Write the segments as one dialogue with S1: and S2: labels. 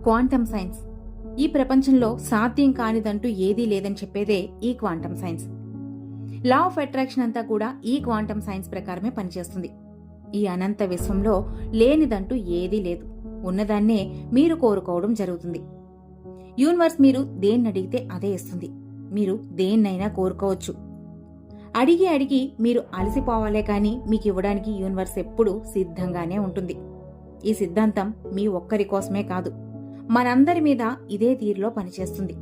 S1: Quantum science. ఈ ప్రపంచంలో సాధ్యం కానిదంటూ ఏదీ లేదని చెప్పేదే ఈ quantum science. Law of attraction అంతా కూడా ఈ క్వాంటమ్ సైన్స్ ప్రకారమే పనిచేస్తుంది. ఈ అనంత విశ్వంలో లేనిదంటూ ఏదీ లేదు, ఉన్నదాన్నే మీరు కోరుకోవడం జరుగుతుంది. యూనివర్స్ మీరు దేన్ని అడిగితే అదే ఇస్తుంది. మీరు దేన్నైనా కోరుకోవచ్చు. అడిగి అడిగి మీరు అలసిపోవాలే కానీ మీకు ఇవ్వడానికి యూనివర్స్ ఎప్పుడూ సిద్ధంగానే ఉంటుంది. ఈ సిద్ధాంతం మీ ఒక్కరి కోసమే కాదు, మనందరి మీద ఇదే తీరులో పనిచేస్తుంది.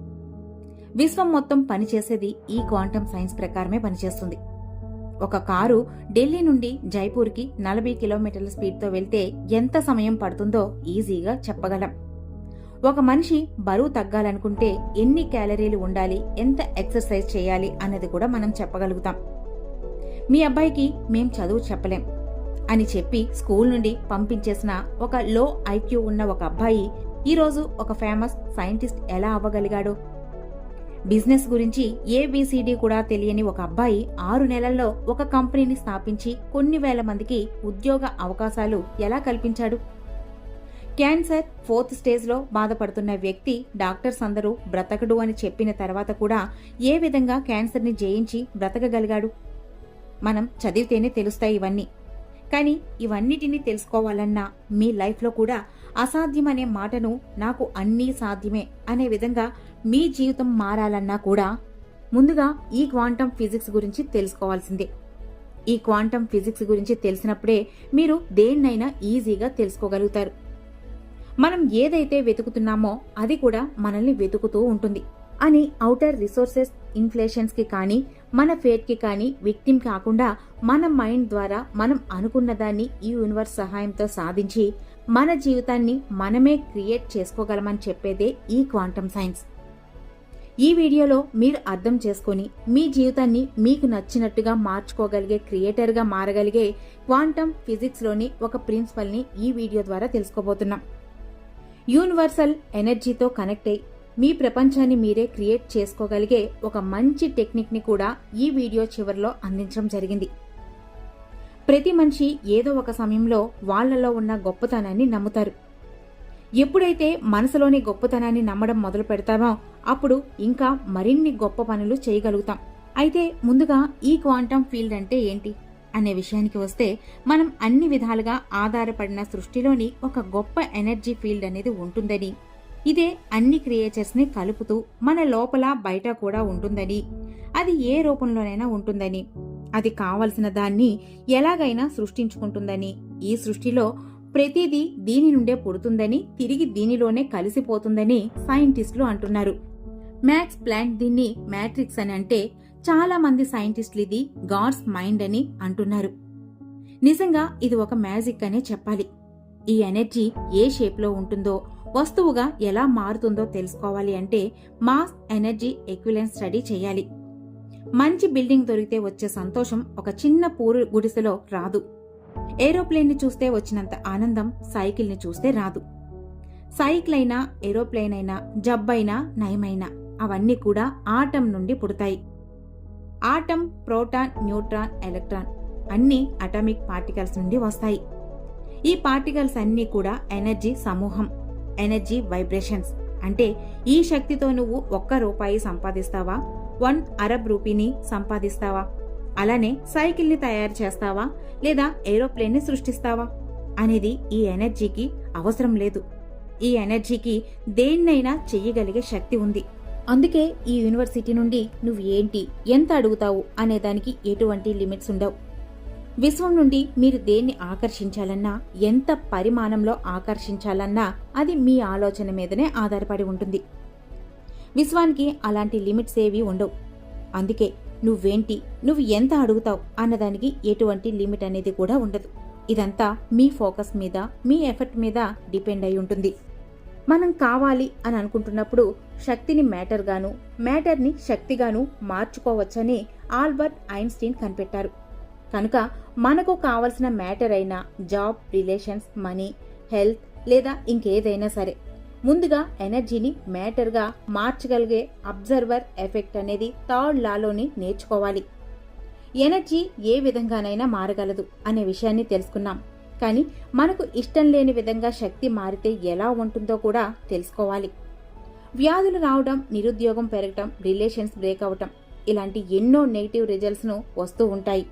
S1: విశ్వం మొత్తం పనిచేసేది ఈ క్వాంటమ్ సైన్స్ ప్రకారమే పనిచేస్తుంది. ఒక కారు ఢిల్లీ నుండి జైపూర్కి 40 కిలోమీటర్ల స్పీడ్తో వెళ్తే ఎంత సమయం పడుతుందో ఈజీగా చెప్పగలం. ఒక మనిషి బరువు తగ్గాలనుకుంటే ఎన్ని క్యాలరీలు ఉండాలి, ఎంత ఎక్సర్సైజ్ చేయాలి అన్నది కూడా మనం చెప్పగలుగుతాం. మీ అబ్బాయికి మేం చదువు చెప్పలేం అని చెప్పి స్కూల్ నుండి పంపించేసిన ఒక లో ఐక్యూ ఉన్న ఒక అబ్బాయి ఈరోజు ఒక ఫేమస్ సైంటిస్ట్ ఎలా అవ్వగలిగాడు? బిజినెస్ గురించి ఏబిసిడి కూడా తెలియని ఒక అబ్బాయి 6 నెలల్లో ఒక కంపెనీని స్థాపించి కొన్ని వేల మందికి ఉద్యోగ అవకాశాలు ఎలా కల్పించాడు? క్యాన్సర్ 4th స్టేజ్లో బాధపడుతున్న వ్యక్తి డాక్టర్స్ అందరూ బ్రతకడు అని చెప్పిన తర్వాత కూడా ఏ విధంగా క్యాన్సర్ని జయించి బ్రతకగలిగాడు? మనం చదివితేనే తెలుస్తాయి ఇవన్నీ. కానీ ఇవన్నిటినీ తెలుసుకోవాలన్నా మీ లైఫ్లో కూడా అసాధ్యమనే మాటను నాకు అన్నీ సాధ్యమే అనే విధంగా మీ జీవితం మారాలన్నా కూడా ముందుగా ఈ క్వాంటమ్ ఫిజిక్స్ గురించి తెలుసుకోవాల్సిందే. ఈ క్వాంటమ్ ఫిజిక్స్ గురించి తెలిసినప్పుడే మీరు దేన్నైనా ఈజీగా తెలుసుకోగలుగుతారు. మనం ఏదైతే వెతుకుతున్నామో అది కూడా మనల్ని వెతుకుతూ ఉంటుంది అని ఔటర్ రిసోర్సెస్ ఇన్ఫ్లేషన్స్ కి కానీ మన ఫేట్ కి కానీ విక్టిమ్ కాకుండా మన మైండ్ ద్వారా మనం అనుకున్న దాన్ని ఈ యూనివర్స్ సహాయంతో సాధించి మన జీవితాన్ని మనమే క్రియేట్ చేసుకోగలమని చెప్పేదే ఈ క్వాంటమ్ సైన్స్. ఈ వీడియోలో మీరు అర్థం చేసుకుని మీ జీవితాన్ని మీకు నచ్చినట్టుగా మార్చుకోగలిగే క్రియేటర్గా మారగలిగే క్వాంటమ్ ఫిజిక్స్లోని ఒక ప్రిన్సిపల్ని ఈ వీడియో ద్వారా తెలుసుకోబోతున్నాం. యూనివర్సల్ ఎనర్జీతో కనెక్ట్ అయి మీ ప్రపంచాన్ని మీరే క్రియేట్ చేసుకోగలిగే ఒక మంచి టెక్నిక్ని కూడా ఈ వీడియో చివరిలో అందించడం జరిగింది. ప్రతి మనిషి ఏదో ఒక సమయంలో వాళ్లలో ఉన్న గొప్పతనాన్ని నమ్ముతారు. ఎప్పుడైతే మనసులోని గొప్పతనాన్ని నమ్మడం మొదలు పెడతామో అప్పుడు ఇంకా మరిన్ని గొప్ప పనులు చేయగలుగుతాం. అయితే ముందుగా ఈ క్వాంటమ్ ఫీల్డ్ అంటే ఏంటి అనే విషయానికి వస్తే, మనం అన్ని విధాలుగా ఆధారపడిన సృష్టిలోని ఒక గొప్ప ఎనర్జీ ఫీల్డ్ అనేది ఉంటుందని, ఇదే అన్ని క్రియేచర్స్ ని కలుపుతూ మన లోపల బయట కూడా ఉంటుందని, అది ఏ రూపంలోనైనా ఉంటుందని, అది కావలసిన దాన్ని ఎలాగైనా సృష్టించుకుంటుందని, ఈ సృష్టిలో ప్రతిదీ దీని నుండే పుడుతుందని, తిరిగి దీనిలోనే కలిసిపోతుందని సైంటిస్టులు అంటున్నారు. మ్యాక్స్ ప్లాంక్ దీన్ని మ్యాట్రిక్స్ అని అంటే, చాలా మంది సైంటిస్టులు ఇది గాడ్స్ మైండ్ అని అంటున్నారు. నిజంగా ఇది ఒక మ్యాజిక్ అనే చెప్పాలి. ఈ ఎనర్జీ ఏ షేప్లో ఉంటుందో, వస్తువుగా ఎలా మారుతుందో తెలుసుకోవాలి అంటే మాస్ ఎనర్జీ ఈక్వివలెన్స్ స్టడీ చేయాలి. మంచి బిల్డింగ్ దొరికితే వచ్చే సంతోషం ఒక చిన్న పూరు గుడిసెలో రాదు. ఏరోప్లేన్ ని చూస్తే వచ్చినంత ఆనందం సైకిల్ ని చూస్తే రాదు. సైకిల్ అయినా, ఏరోప్లేన్ అయినా, జబ్బైనా, నయమైనా అవన్నీ కూడా ఆటం నుండి పుడతాయి. ఆటం, ప్రోటాన్, న్యూట్రాన్, ఎలక్ట్రాన్ అన్ని అటామిక్ పార్టికల్స్ నుండి వస్తాయి. ఈ పార్టికల్స్ అన్నీ కూడా ఎనర్జీ సమూహం, ఎనర్జీ వైబ్రేషన్స్. అంటే ఈ శక్తితో నువ్వు ₹1 సంపాదిస్తావా, 1 అరబ్ రూపీని సంపాదిస్తావా, అలానే సైకిల్ని తయారు చేస్తావా, లేదా ఏరోప్లేన్ ని సృష్టిస్తావా అనేది ఈ ఎనర్జీకి అవసరం లేదు. ఈ ఎనర్జీకి దేన్నైనా చెయ్యగలిగే శక్తి ఉంది. అందుకే ఈ యూనివర్సిటీ నుండి నువ్వు ఏంటి, ఎంత అడుగుతావు అనే దానికి ఎటువంటి లిమిట్స్ ఉండవు. విశ్వం నుండి మీరు దేన్ని ఆకర్షించాలన్నా, ఎంత పరిమాణంలో ఆకర్షించాలన్నా అది మీ ఆలోచన మీదనే ఆధారపడి ఉంటుంది. విశ్వానికి అలాంటి లిమిట్స్ ఏవీ ఉండవు. అందుకే నువ్వేంటి, నువ్వు ఎంత అడుగుతావు అన్నదానికి ఎటువంటి లిమిట్ అనేది కూడా ఉండదు. ఇదంతా మీ ఫోకస్ మీద, మీ ఎఫర్ట్ మీద డిపెండ్ అయి ఉంటుంది. మనం కావాలి అని అనుకుంటున్నప్పుడు శక్తిని మ్యాటర్గాను, మ్యాటర్ని శక్తిగాను మార్చుకోవచ్చని ఆల్బర్ట్ ఐన్స్టీన్ కనిపెట్టారు. కనుక మనకు కావలసిన మ్యాటర్ అయినా జాబ్, రిలేషన్స్, మనీ, హెల్త్ లేదా ఇంకేదైనా సరే, ముందుగా ఎనర్జీని మ్యాటర్గా మార్చగలిగే అబ్జర్వర్ ఎఫెక్ట్ అనేది 3rd లాలోని నేర్చుకోవాలి. ఎనర్జీ ఏ విధంగానైనా మారగలదు అనే విషయాన్ని తెలుసుకున్నాం. కానీ మనకు ఇష్టం లేని విధంగా శక్తి మారితే ఎలా ఉంటుందో కూడా తెలుసుకోవాలి. వ్యాధులు రావడం, నిరుద్యోగం పెరగటం, రిలేషన్స్ బ్రేక్ అవటం ఇలాంటి ఎన్నో నెగిటివ్ రిజల్ట్స్ను వస్తూ ఉంటాయి.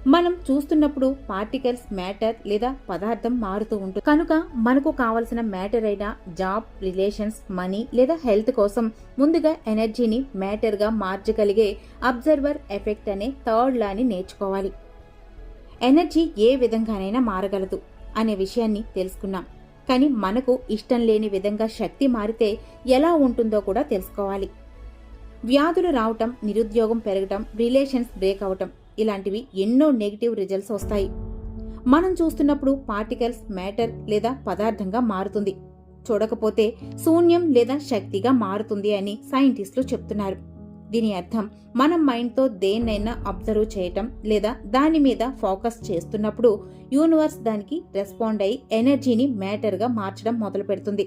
S1: మనం చూస్తున్నప్పుడు పార్టికల్స్, మ్యాటర్ లేదా పదార్థం మారుతూ ఉంటుంది. కనుక మనకు కావలసిన మ్యాటర్ అయిన జాబ్, రిలేషన్స్, మనీ లేదా హెల్త్ కోసం ముందుగా ఎనర్జీని మ్యాటర్గా మార్చగలిగే అబ్జర్వర్ ఎఫెక్ట్ అనే థర్డ్ లాని నేర్చుకోవాలి. ఎనర్జీ ఏ విధంగానైనా మారగలదు అనే విషయాన్ని తెలుసుకున్నాం. కానీ మనకు ఇష్టం లేని విధంగా శక్తి మారితే ఎలా ఉంటుందో కూడా తెలుసుకోవాలి. వ్యాధులు రావటం, నిరుద్యోగం పెరగటం, రిలేషన్స్ బ్రేక్ అవటం ఇలాంటివి ఎన్నో నెగిటివ్ రిజల్ట్స్ వస్తాయి. మనం చూస్తున్నప్పుడు పార్టికల్స్, మ్యాటర్ లేదా పదార్థంగా మారుతుంది. చూడకపోతే శూన్యం లేదా శక్తిగా మారుతుంది అని సైంటిస్టులు చెప్తున్నారు. దీని అర్థం మనం మైండ్తో దేన్నైనా అబ్జర్వ్ చేయటం లేదా దాని మీద ఫోకస్ చేస్తున్నప్పుడు యూనివర్స్ దానికి రెస్పాండ్ అయి ఎనర్జీని మ్యాటర్గా మార్చడం మొదలు పెడుతుంది.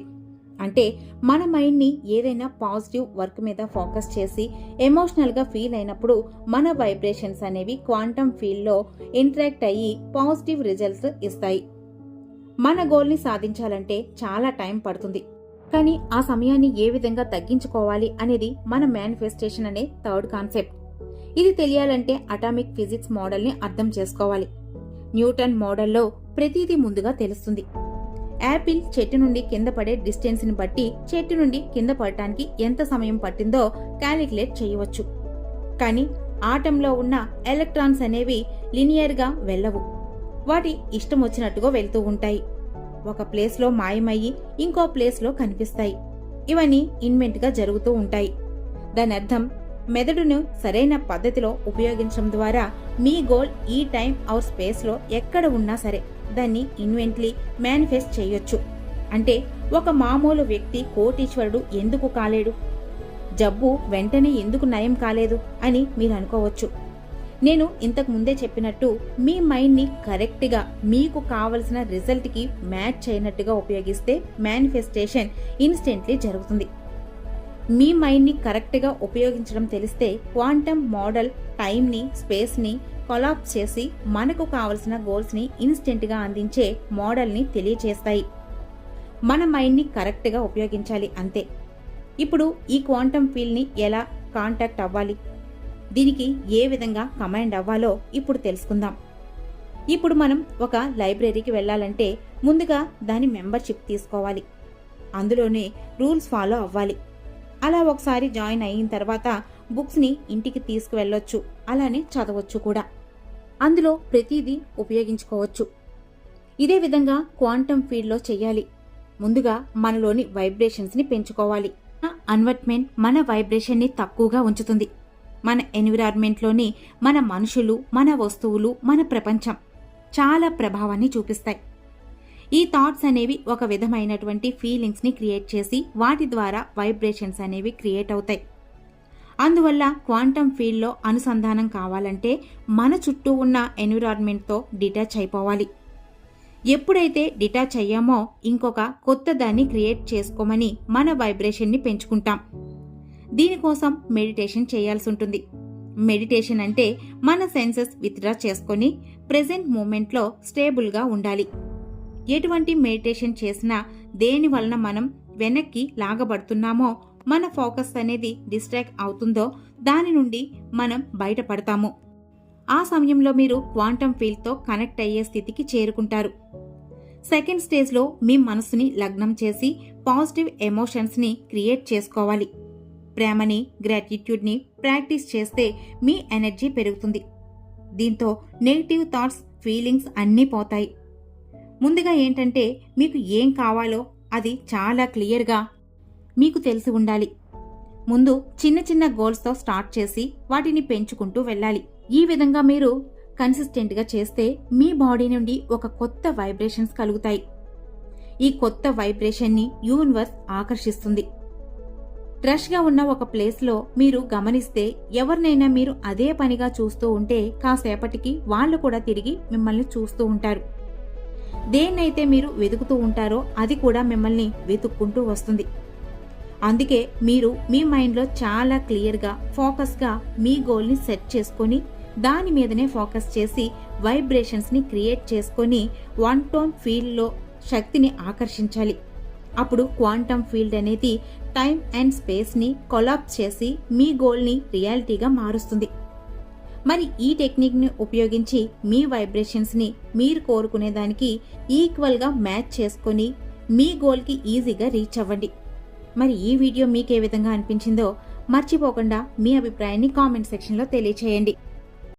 S1: అంటే మన మైండ్ని ఏదైనా పాజిటివ్ వర్క్ మీద ఫోకస్ చేసి ఎమోషనల్గా ఫీల్ అయినప్పుడు మన వైబ్రేషన్స్ అనేవి క్వాంటమ్ ఫీల్డ్లో ఇంటరాక్ట్ అయ్యి పాజిటివ్ రిజల్ట్స్ ఇస్తాయి. మన గోల్ని సాధించాలంటే చాలా టైం పడుతుంది. కానీ ఆ సమయాన్ని ఏ విధంగా తగ్గించుకోవాలి అనేది మన మేనిఫెస్టేషన్ అనే థర్డ్ కాన్సెప్ట్. ఇది తెలియాలంటే అటామిక్ ఫిజిక్స్ మోడల్ని అర్థం చేసుకోవాలి. న్యూటన్ మోడల్లో ప్రతిదీ ముందుగా తెలుస్తుంది. యాపిల్ చెట్టు నుండి కింద పడే డిస్టెన్స్ ని బట్టి చెట్టు నుండి కింద పడటానికి ఎంత సమయం పట్టిందో క్యాలిక్యులేట్ చేయవచ్చు. కానీ ఆటంలో ఉన్న ఎలక్ట్రాన్స్ అనేవి లినియర్ గా వెళ్ళవు. వాటి ఇష్టం వచ్చినట్టుగా వెళ్తూ ఉంటాయి. ఒక ప్లేస్లో మాయమయ్యి ఇంకో ప్లేస్లో కనిపిస్తాయి. ఇవన్నీ ఇన్వెంట్ గా జరుగుతూ ఉంటాయి. దాని అర్థం మెదడును సరైన పద్ధతిలో ఉపయోగించడం ద్వారా మీ గోల్ ఈ టైం ఆర్ స్పేస్లో ఎక్కడ ఉన్నా సరే దాన్ని ఇన్వెంట్లీ మేనిఫెస్ట్ చేయొచ్చు. అంటే ఒక మామూలు వ్యక్తి కోటీశ్వరుడు ఎందుకు కాలేడు, జబ్బు వెంటనే ఎందుకు నయం కాలేదు అని మీరు అనుకోవచ్చు. నేను ఇంతకు ముందే చెప్పినట్టు మీ మైండ్ని కరెక్ట్గా మీకు కావలసిన రిజల్ట్కి మ్యాచ్ చేయనట్టుగా ఉపయోగిస్తే మేనిఫెస్టేషన్ ఇన్స్టెంట్లీ జరుగుతుంది. మీ మైండ్ని కరెక్ట్గా ఉపయోగించడం తెలిస్తే క్వాంటమ్ మోడల్ టైంని, స్పేస్ని కొలాప్స్ చేసి మనకు కావలసిన గోల్స్ని ఇన్స్టెంట్గా అందించే మోడల్ని తెలియచేస్తాయి. మన మైండ్ని కరెక్ట్గా ఉపయోగించాలి అంతే. ఇప్పుడు ఈ క్వాంటమ్ ఫీల్డ్ని ఎలా కాంటాక్ట్ అవ్వాలి, దీనికి ఏ విధంగా కమాండ్ అవ్వాలో ఇప్పుడు తెలుసుకుందాం. ఇప్పుడు మనం ఒక లైబ్రరీకి వెళ్ళాలంటే ముందుగా దాని మెంబర్షిప్ తీసుకోవాలి. అందులోనే రూల్స్ ఫాలో అవ్వాలి. అలా ఒకసారి జాయిన్ అయిన తర్వాత బుక్స్ని ఇంటికి తీసుకువెళ్ళొచ్చు, అలానే చదవచ్చు కూడా. అందులో ప్రతిదీ ఉపయోగించుకోవచ్చు. ఇదే విధంగా క్వాంటమ్ ఫీల్డ్లో చెయ్యాలి. ముందుగా మనలోని వైబ్రేషన్స్ని పెంచుకోవాలి. అన్వర్ట్మెంట్ మన వైబ్రేషన్ని తక్కువగా ఉంచుతుంది. మన ఎన్విరాన్మెంట్లోని మన మనుషులు, మన వస్తువులు, మన ప్రపంచం చాలా ప్రభావాన్ని చూపిస్తాయి. ఈ థాట్స్ అనేవి ఒక విధమైనటువంటి ఫీలింగ్స్ని క్రియేట్ చేసి వాటి ద్వారా వైబ్రేషన్స్ అనేవి క్రియేట్ అవుతాయి. అందువల్ల క్వాంటమ్ ఫీల్డ్లో అనుసంధానం కావాలంటే మన చుట్టూ ఉన్న ఎన్విరాన్మెంట్తో డిటాచ్ అయిపోవాలి. ఎప్పుడైతే డిటాచ్ అయ్యామో ఇంకొక కొత్త దాన్ని క్రియేట్ చేసుకోమని మన వైబ్రేషన్ని పెంచుకుంటాం. దీనికోసం మెడిటేషన్ చేయాల్సి ఉంటుంది. మెడిటేషన్ అంటే మన సెన్సెస్ విత్డ్రా చేసుకొని ప్రెజెంట్ మూమెంట్లో స్టేబుల్గా ఉండాలి. ఎటువంటి మెడిటేషన్ చేసినా దేని వలన మనం వెనక్కి లాగబడుతున్నామో, మన ఫోకస్ అనేది డిస్ట్రాక్ట్ అవుతుందో దాని నుండి మనం బయటపడతాము. ఆ సమయంలో మీరు క్వాంటమ్ ఫీల్డ్తో కనెక్ట్ అయ్యే స్థితికి చేరుకుంటారు. సెకండ్ స్టేజ్లో మీ మనసుని లగ్నం చేసి పాజిటివ్ ఎమోషన్స్ని క్రియేట్ చేసుకోవాలి. ప్రేమని, గ్రాటిట్యూడ్ని ప్రాక్టీస్ చేస్తే మీ ఎనర్జీ పెరుగుతుంది. దీంతో నెగిటివ్ థాట్స్, ఫీలింగ్స్ అన్నీ పోతాయి. ముందుగా ఏంటంటే మీకు ఏం కావాలో అది చాలా క్లియర్గా మీకు తెలిసి ఉండాలి. ముందు చిన్న చిన్న గోల్స్తో స్టార్ట్ చేసి వాటిని పెంచుకుంటూ వెళ్ళాలి. ఈ విధంగా మీరు కన్సిస్టెంట్గా చేస్తే మీ బాడీ నుండి ఒక కొత్త వైబ్రేషన్స్ కలుగుతాయి. ఈ కొత్త వైబ్రేషన్ని యూనివర్స్ ఆకర్షిస్తుంది. రష్గా ఉన్న ఒక ప్లేస్లో మీరు గమనిస్తే ఎవరినైనా మీరు అదే పనిగా చూస్తూ ఉంటే కాసేపటికి వాళ్ళు కూడా తిరిగి మిమ్మల్ని చూస్తూ ఉంటారు. దేన్నైతే మీరు వెతుకుతూ ఉంటారో అది కూడా మిమ్మల్ని వెతుక్కుంటూ వస్తుంది. అందుకే మీరు మీ మైండ్లో చాలా క్లియర్గా, ఫోకస్గా మీ గోల్ని సెట్ చేసుకొని దాని మీదనే ఫోకస్ చేసి వైబ్రేషన్స్ని క్రియేట్ చేసుకొని వన్ టోన్ ఫీల్డ్లో శక్తిని ఆకర్షించాలి. అప్పుడు క్వాంటమ్ ఫీల్డ్ అనేది టైం అండ్ స్పేస్ని కొలాప్స్ చేసి మీ గోల్ని రియాలిటీగా మారుస్తుంది. మరి ఈ టెక్నిక్ని ఉపయోగించి మీ వైబ్రేషన్స్ని మీరు కోరుకునే దానికి ఈక్వల్గా మ్యాచ్ చేసుకొని మీ గోల్కి ఈజీగా రీచ్ అవ్వండి. మరి ఈ వీడియో మీకు ఏ విధంగా అనిపించిందో మర్చిపోకుండా మీ అభిప్రాయాన్ని కామెంట్ సెక్షన్లో తెలియచేయండి.